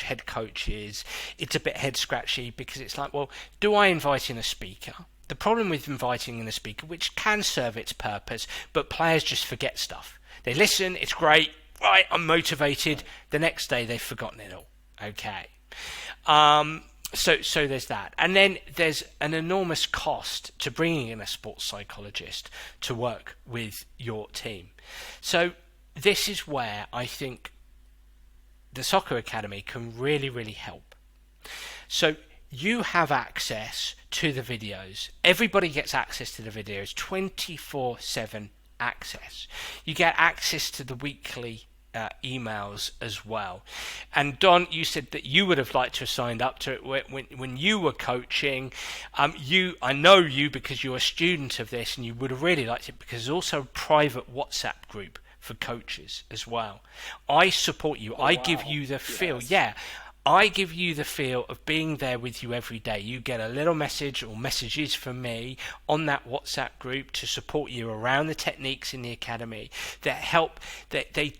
head coaches, it's a bit head scratchy, because it's like, well, do I invite in a speaker? The problem with inviting in a speaker, which can serve its purpose, but players just forget stuff. They listen, it's great, right, I'm motivated. The next day they've forgotten it all. Okay. So there's that. And then there's an enormous cost to bringing in a sports psychologist to work with your team. So this is where I think the Soccer Academy can really, really help. So you have access to the videos. Everybody gets access to the videos, 24/7 access. You get access to the weekly emails as well. And Don, you said that you would have liked to have signed up to it when you were coaching. I know you because you're a student of this, and you would have really liked it because there's also a private WhatsApp group for coaches as well. I support you. I give you the feel. Yes. Yeah. I give you the feel of being there with you every day. You get a little message or messages from me on that WhatsApp group to support you around the techniques in the academy that help, that they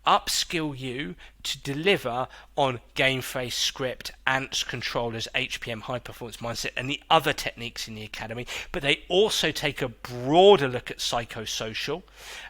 upskill you to deliver on game face, script, ants, controllers, HPM, high performance mindset, and the other techniques in the academy. But they also take a broader look at psychosocial,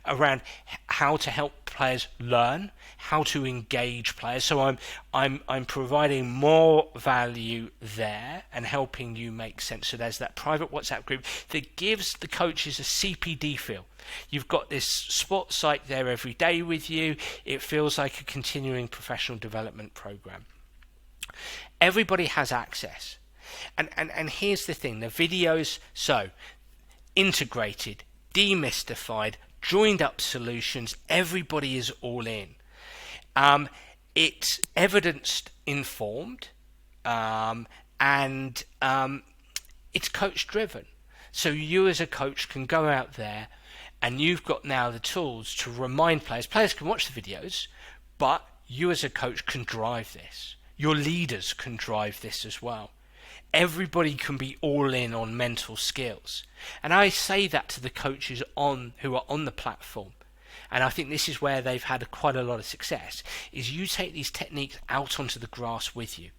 around how to help players learn, how to engage players. So I'm providing more value there and helping you make sense. So there's that private WhatsApp group that gives the coaches a CPD feel. You've got this sports psych there every day with you. It feels like a continuing professional development program. Everybody has access. And here's the thing, the videos, so integrated, demystified, joined up solutions, everybody is all in. It's evidence informed, and it's coach driven. So you as a coach can go out there and you've got now the tools to remind players. Players can watch the videos, but you as a coach can drive this. Your leaders can drive this as well. Everybody can be all in on mental skills. And I say that to the coaches who are on the platform. And I think this is where they've had quite a lot of success, is you take these techniques out onto the grass with you.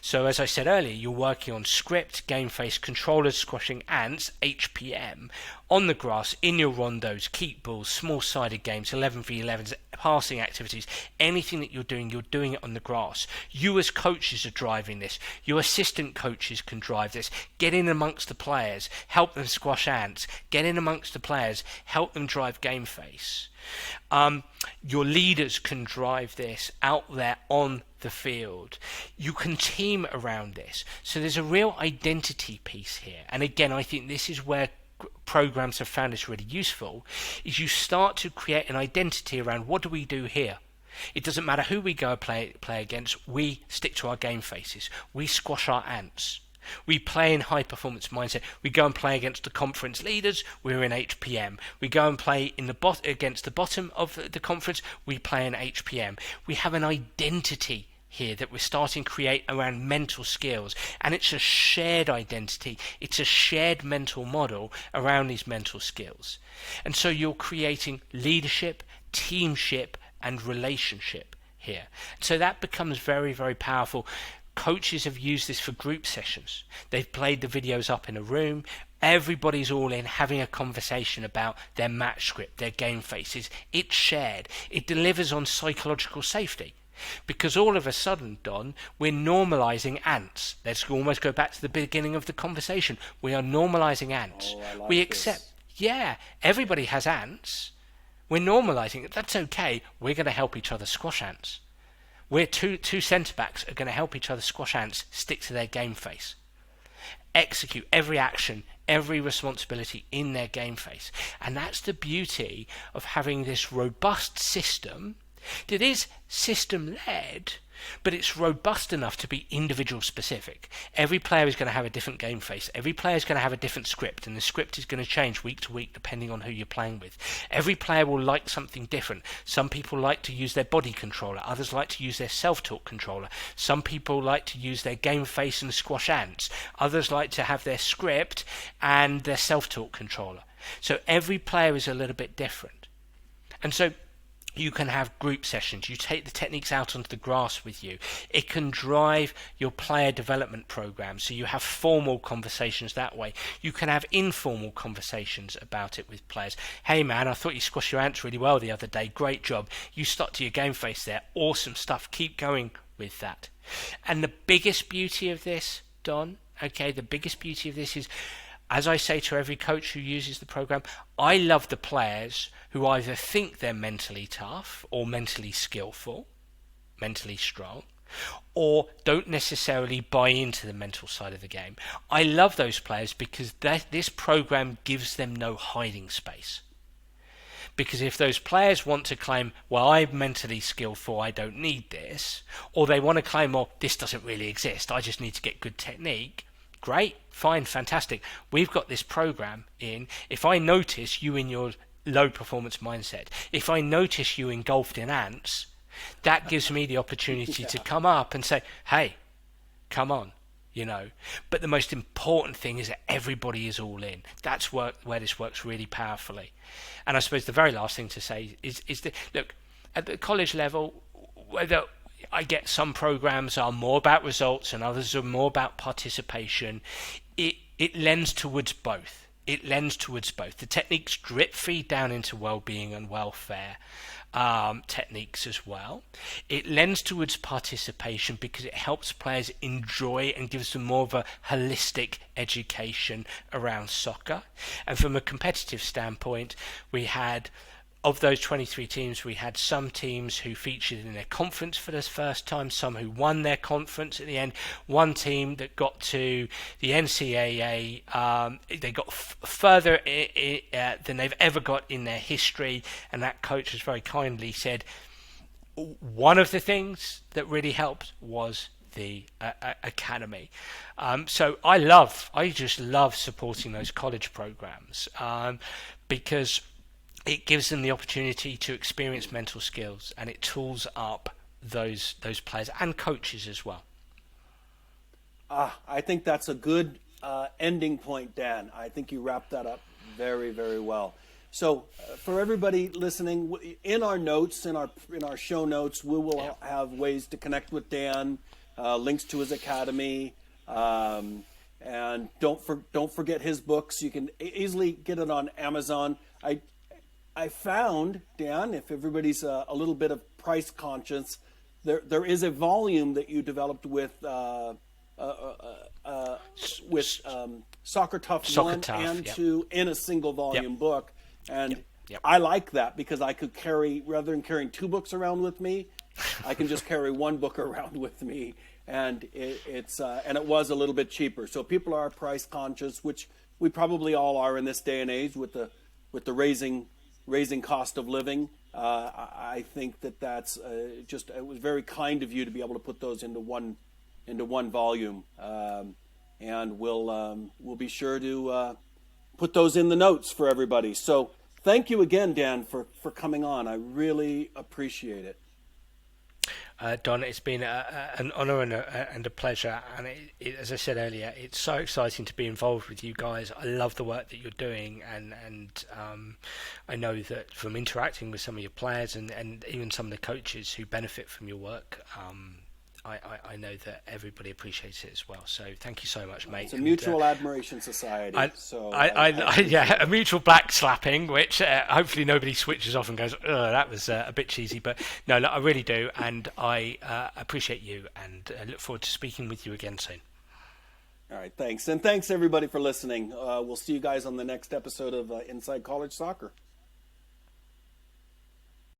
So as I said earlier, you're working on script, game face, controllers, squashing ants, HPM, on the grass, in your rondos, keep balls, small-sided games, 11v11s, passing activities, anything that you're doing it on the grass. You as coaches are driving this. Your assistant coaches can drive this. Get in amongst the players, help them squash ants. Get in amongst the players, help them drive game face. Your leaders can drive this out there on the field. You can team around this. So there's a real identity piece here. And again, I think this is where programs have found this really useful, is you start to create an identity around what do we do here. It doesn't matter who we go play against, we stick to our game faces. We squash our ants. We play in high performance mindset. We go and play against the conference leaders. We're in HPM. We go and play in against the bottom of the conference. We play in HPM. We have an identity here that we're starting to create around mental skills, and it's a shared identity. It's a shared mental model around these mental skills. And so you're creating leadership, teamship, and relationship here. So that becomes very, very powerful. Coaches have used this for group sessions. They've played the videos up in a room. Everybody's all in, having a conversation about their match script, their game faces. It's shared. It delivers on psychological safety. Because all of a sudden, Don, we're normalizing ants. Let's almost go back to the beginning of the conversation. We are normalizing ants. We accept, everybody has ants. We're normalizing it. That's okay. We're going to help each other squash ants. We're two centre-backs are going to help each other squash ants, stick to their game face. Execute every action, every responsibility in their game face. And that's the beauty of having this robust system that is system-led, but it's robust enough to be individual specific. Every player is going to have a different game face. Every player is going to have a different script, and the script is going to change week to week depending on who you're playing with. Every player will like something different. Some people like to use their body controller. Others like to use their self-talk controller. Some people like to use their game face and squash ants. Others like to have their script and their self-talk controller. So every player is a little bit different. And so you can have group sessions. You take the techniques out onto the grass with you. It can drive your player development program, so you have formal conversations that way. You can have informal conversations about it with players. Hey man, I thought you squashed your ants really well the other day. Great job. You stuck to your game face there. Awesome stuff. Keep going with that. And the biggest beauty of this, Don, the biggest beauty of this is, as I say to every coach who uses the program, I love the players who either think they're mentally tough or mentally skillful, mentally strong, or don't necessarily buy into the mental side of the game. I love those players because this program gives them no hiding space. Because if those players want to claim, well, I'm mentally skillful, I don't need this, or they want to claim, well, this doesn't really exist, I just need to get good technique, great, fine, fantastic. We've got this program in. If I notice you in your low performance mindset, if I notice you engulfed in ants, that gives me the opportunity to come up and say, hey, come on, But the most important thing is that everybody is all in. That's where this works really powerfully. And I suppose the very last thing to say is that, look, at the college level, I get some programs are more about results and others are more about participation. It lends towards both. It lends towards both. The techniques drip feed down into well-being and welfare techniques as well. It lends towards participation because it helps players enjoy and gives them more of a holistic education around soccer. And from a competitive standpoint, we had, of those 23 teams, we had some teams who featured in their conference for the first time, some who won their conference at the end. One team that got to the NCAA, they got further than they've ever got in their history, and that coach has very kindly said one of the things that really helped was the academy. So I just love supporting those college programs because it gives them the opportunity to experience mental skills, and it tools up those players and coaches as well. I think that's a good ending point, Dan. I think you wrapped that up very, very well. So for everybody listening, in our notes, in our show notes, we will have ways to connect with Dan, links to his academy, and don't forget his books. You can easily get it on Amazon. I found, Dan, if everybody's a little bit of price conscious, there is a volume that you developed with Soccer Tough 1 and 2 in a single volume book. And I like that because I could carry, rather than carrying 2 books around with me, I can just carry 1 book around with me. And it was a little bit cheaper. So people are price conscious, which we probably all are in this day and age with the raising cost of living. I think that's it was very kind of you to be able to put those into one volume, and we'll be sure to put those in the notes for everybody. So thank you again, Dan, for coming on. I really appreciate it. Don, it's been an honour and a pleasure, and as I said earlier, it's so exciting to be involved with you guys. I love the work that you're doing, and I know that from interacting with some of your players and even some of the coaches who benefit from your work, I know that everybody appreciates it as well. So thank you so much, mate. It's a mutual admiration society. A mutual black slapping, which hopefully nobody switches off and goes, "Oh, that was a bit cheesy." But no, I really do, and I appreciate you, and look forward to speaking with you again soon. All right, thanks, and thanks everybody for listening. We'll see you guys on the next episode of Inside College Soccer.